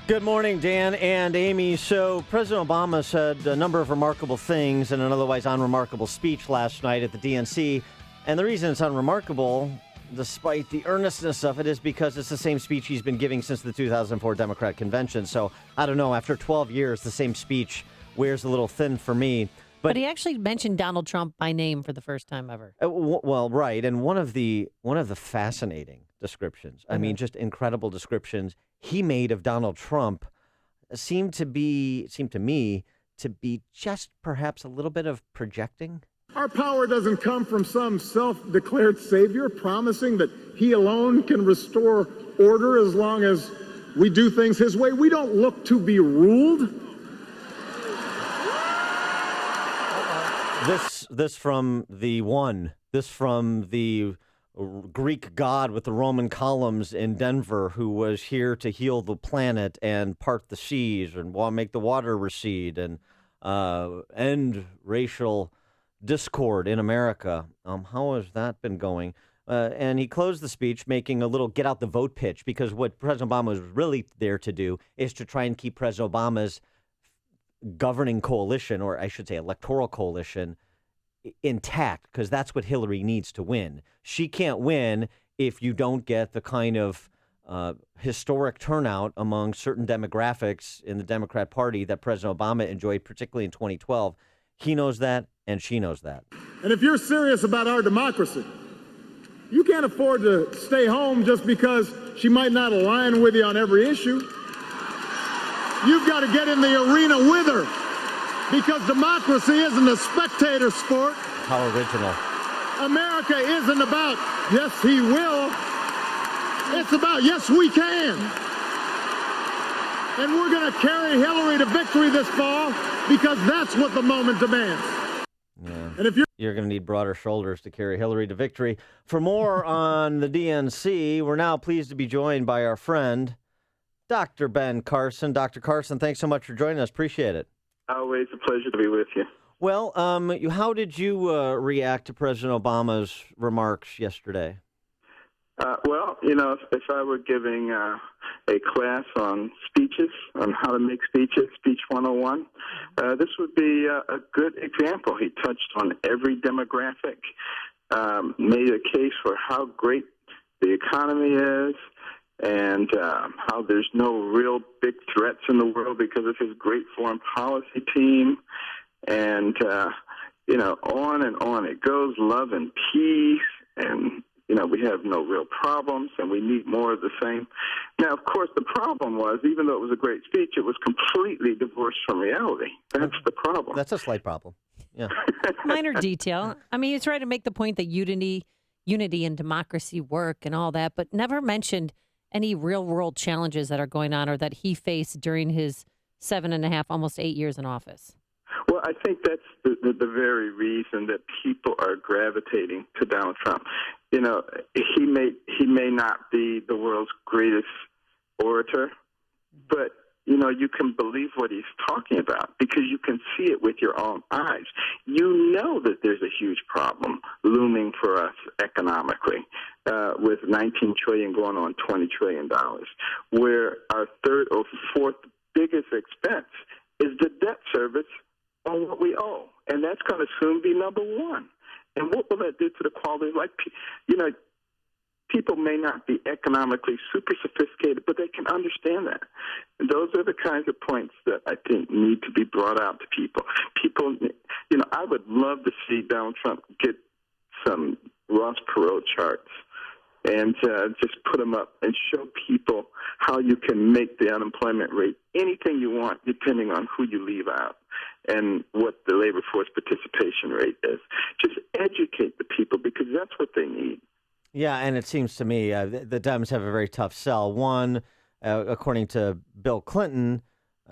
Good morning, Dan and Amy. So President Obama said a number of remarkable things in an otherwise unremarkable speech last night at the DNC. And the reason it's unremarkable, despite the earnestness of it, is because it's the same speech he's been giving since the 2004 Democrat convention. So I don't know, after 12 years, the same speech wears a little thin for me. But he actually mentioned Donald Trump by name for the first time ever. Well, right. And one of the fascinating descriptions, I mean, just incredible descriptions he made of Donald Trump seemed to me to be just perhaps a little bit of projecting. Our power doesn't come from some self-declared savior promising that he alone can restore order as long as we do things his way. We don't look to be ruled. This from the Greek god with the Roman columns in Denver, who was here to heal the planet and part the seas and make the water recede and end racial discord in America. How has that been going? And he closed the speech making a little get out the vote pitch, because what President Obama was really there to do is to try and keep President Obama's governing coalition, or I should say electoral coalition, intact, because that's what Hillary needs to win. She can't win if you don't get the kind of historic turnout among certain demographics in the Democrat Party that President Obama enjoyed, particularly in 2012. He knows that, and she knows that. And if you're serious about our democracy, you can't afford to stay home just because she might not align with you on every issue. You've got to get in the arena with her, because democracy isn't a spectator sport. How original. America isn't about, yes, he will. It's about, yes, we can. And we're going to carry Hillary to victory this fall, because that's what the moment demands. Yeah. And if you're going to need broader shoulders to carry Hillary to victory. For more on the DNC, we're now pleased to be joined by our friend, Dr. Ben Carson. Dr. Carson, thanks so much for joining us. Appreciate it. Always a pleasure to be with you. Well, how did you react to President Obama's remarks yesterday? Well, if I were giving a class on speeches, on how to make speeches, Speech 101, this would be a good example. He touched on every demographic, made a case for how great the economy is, and how there's no real big threats in the world because of his great foreign policy team, and, on and on it goes, love and peace, and, we have no real problems, and we need more of the same. Now, of course, the problem was, even though it was a great speech, it was completely divorced from reality. That's the problem. That's a slight problem. Yeah. Minor detail. I mean, he's trying to make the point that unity and democracy work and all that, but never mentioned any real-world challenges that are going on or that he faced during his 7.5, almost 8 years in office. Well, I think that's the very reason that people are gravitating to Donald Trump. He may not be the world's greatest orator, but, you can believe what he's talking about because you can see it with your own eyes. You know that there's a huge problem looming for us economically, with $19 trillion going on $20 trillion, where our third or fourth biggest expense is the debt service on what we owe, and that's going to soon be number one. And what will that do to the quality of life? People may not be economically super sophisticated, but they can understand that. And those are the kinds of points that I think need to be brought out to people. I would love to see Donald Trump get some Ross Perot charts and just put them up and show people how you can make the unemployment rate anything you want depending on who you leave out and what the labor force participation rate is. Just educate the people because that's what they need. Yeah, and it seems to me the Dems have a very tough sell. One, according to Bill Clinton,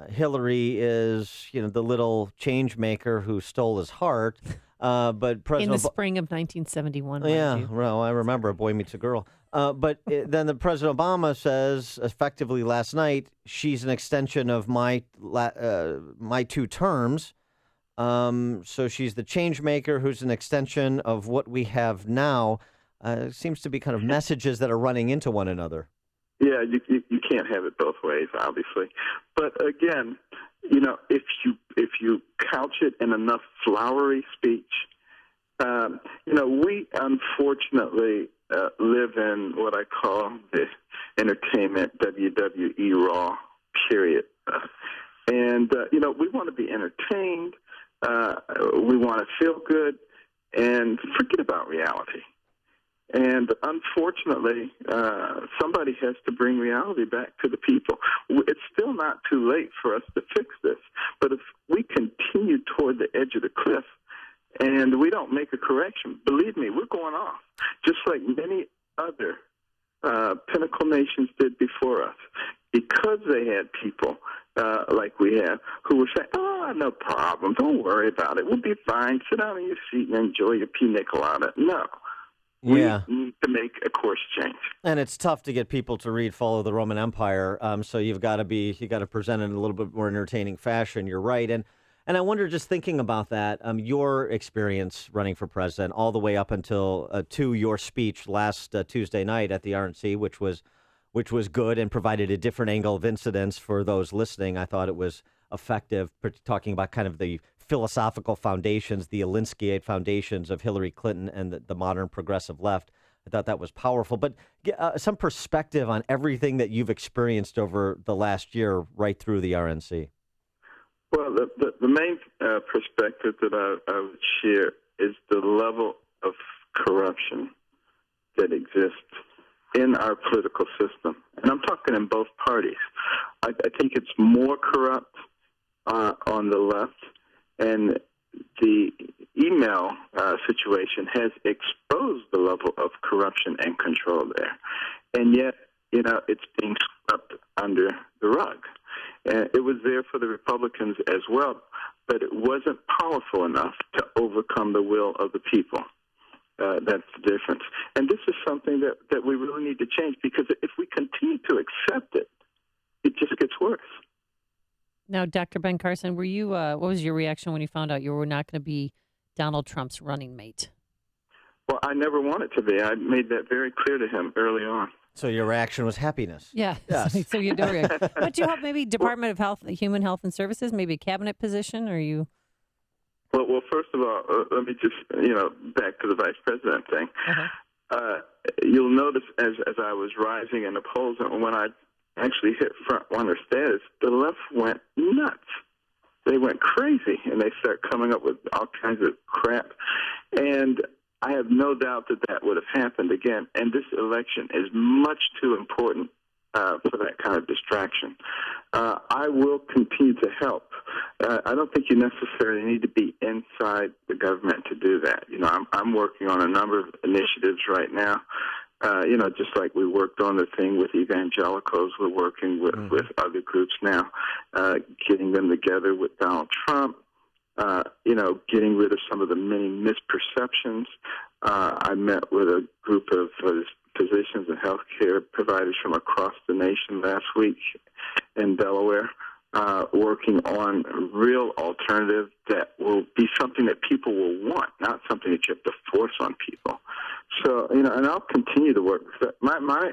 Hillary is, the little change maker who stole his heart. But President in the spring of 1971. Yeah, well, I remember A Boy Meets a Girl. But then the President Obama says, effectively last night, she's an extension of my 2 terms. So she's the change maker who's an extension of what we have now. It seems to be kind of messages that are running into one another. Yeah, you can't have it both ways, obviously. But again, if you couch it in enough flowery speech, we unfortunately live in what I call the entertainment WWE Raw period. We want to be entertained. We want to feel good and forget about reality. And unfortunately, somebody has to bring reality back to the people. It's still not too late for us to fix this. But if we continue toward the edge of the cliff and we don't make a correction, believe me, we're going off, just like many other pinnacle nations did before us, because they had people like we have who were saying, oh, no problem, don't worry about it, we'll be fine, sit down in your seat and enjoy your pina colada. No. We need to make a course change. And it's tough to get people to read Follow the Roman Empire, so you got to present it in a little bit more entertaining fashion. You're right. And I wonder, just thinking about that, your experience running for president all the way up until to your speech last Tuesday night at the RNC, which was good and provided a different angle of incidence for those listening. I thought it was effective, talking about kind of the philosophical foundations, the Alinskyite foundations of Hillary Clinton and the modern progressive left. I thought that was powerful. But some perspective on everything that you've experienced over the last year right through the RNC. Well, the main perspective that I would share is the level of corruption that exists in our political system. And I'm talking in both parties. I think it's more corrupt on the left, and the email situation has exposed the level of corruption and control there. And yet, it's being swept under the rug. And it was there for the Republicans as well, but it wasn't powerful enough to overcome the will of the people. That's the difference. And this is something that we really need to change, because if we continue to accept it, it just gets worse. Now, Dr. Ben Carson, were you? What was your reaction when you found out you were not going to be Donald Trump's running mate? Well, I never wanted to be. I made that very clear to him early on. So your reaction was happiness. Yeah. Yes. So you do react. But you hope maybe Department of Health, Human Health and Services, maybe a cabinet position, or you? Well, first of all, let me just, back to the vice president thing. Uh-huh. You'll notice as I was rising in the polls, and when I actually hit front runner status, the left went nuts. They went crazy, and they start coming up with all kinds of crap. And I have no doubt that would have happened again. And this election is much too important for that kind of distraction. I will continue to help. I don't think you necessarily need to be inside the government to do that. I'm working on a number of initiatives right now. Just like we worked on the thing with evangelicals, we're working with other groups now, getting them together with Donald Trump, getting rid of some of the many misperceptions. I met with a group of physicians and healthcare providers from across the nation last week in Delaware, working on a real alternative that will be something that people will want, not something that you have to force on people. So, and I'll continue to work. My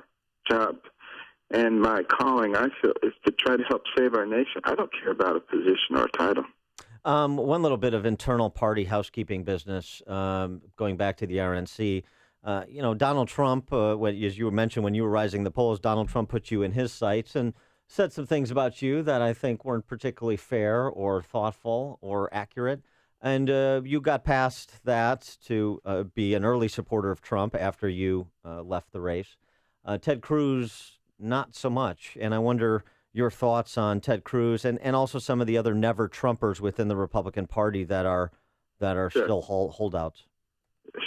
job and my calling, I feel, is to try to help save our nation. I don't care about a position or a title. One little bit of internal party housekeeping business, going back to the RNC. Donald Trump, as you mentioned when you were rising the polls, Donald Trump put you in his sights and said some things about you that I think weren't particularly fair or thoughtful or accurate. And you got past that to be an early supporter of Trump after you left the race. Ted Cruz, not so much. And I wonder your thoughts on Ted Cruz and also some of the other never Trumpers within the Republican Party that are Sure. still holdouts.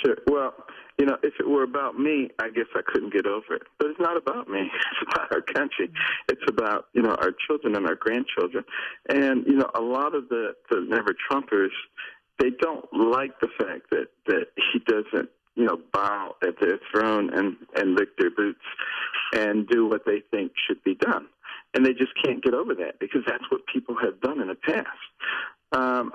Sure. Well, if it were about me, I guess I couldn't get over it. But it's not about me. It's about our country. It's about, our children and our grandchildren. And, a lot of the never Trumpers, they don't like the fact that he doesn't, bow at their throne and lick their boots and do what they think should be done. And they just can't get over that because that's what people have done in the past.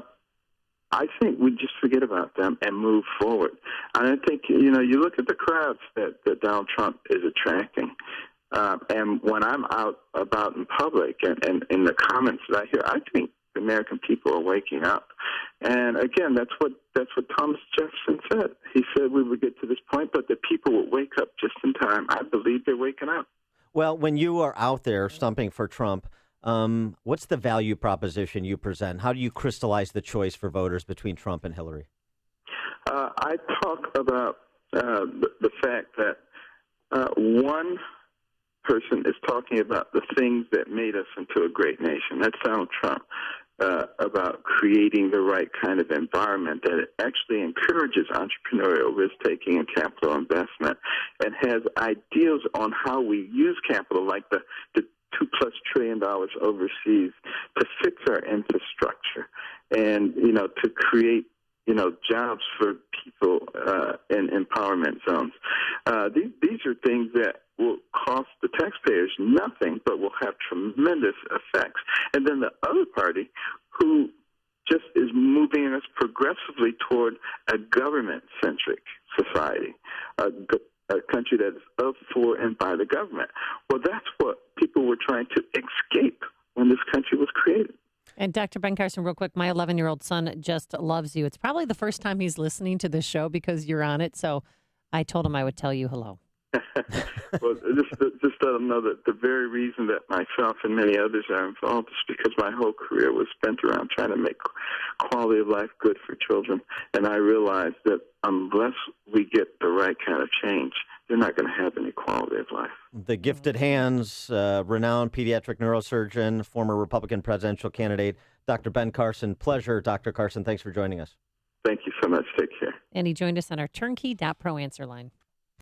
I think we just forget about them and move forward. And I think, you look at the crowds that Donald Trump is attracting. And when I'm out about in public and in the comments that I hear, I think the American people are waking up. And again, that's what Thomas Jefferson said. He said we would get to this point, but the people would wake up just in time. I believe they're waking up. Well, when you are out there stumping for Trump, what's the value proposition you present? How do you crystallize the choice for voters between Trump and Hillary? I talk about the fact that one person is talking about the things that made us into a great nation. That's Donald Trump, about creating the right kind of environment that it actually encourages entrepreneurial risk-taking and capital investment, and has ideals on how we use capital, like the $2+ trillion overseas, to fix our infrastructure and, to create jobs for people in empowerment zones. These are things that will cost the taxpayers nothing, but will have tremendous effects. And then the other party, who just is moving us progressively toward a government-centric society, a country that is of, for, and by the government. Well, that's what people were trying to escape when this country was created. And Dr. Ben Carson, real quick, my 11-year-old son just loves you. It's probably the first time he's listening to this show because you're on it. So I told him I would tell you hello. Well, just let them know that the very reason that myself and many others are involved is because my whole career was spent around trying to make quality of life good for children. And I realized that unless we get the right kind of change, they're not going to have any quality of life. The gifted hands, renowned pediatric neurosurgeon, former Republican presidential candidate, Dr. Ben Carson. Pleasure, Dr. Carson. Thanks for joining us. Thank you so much. Take care. And he joined us on our turnkey.pro answer line.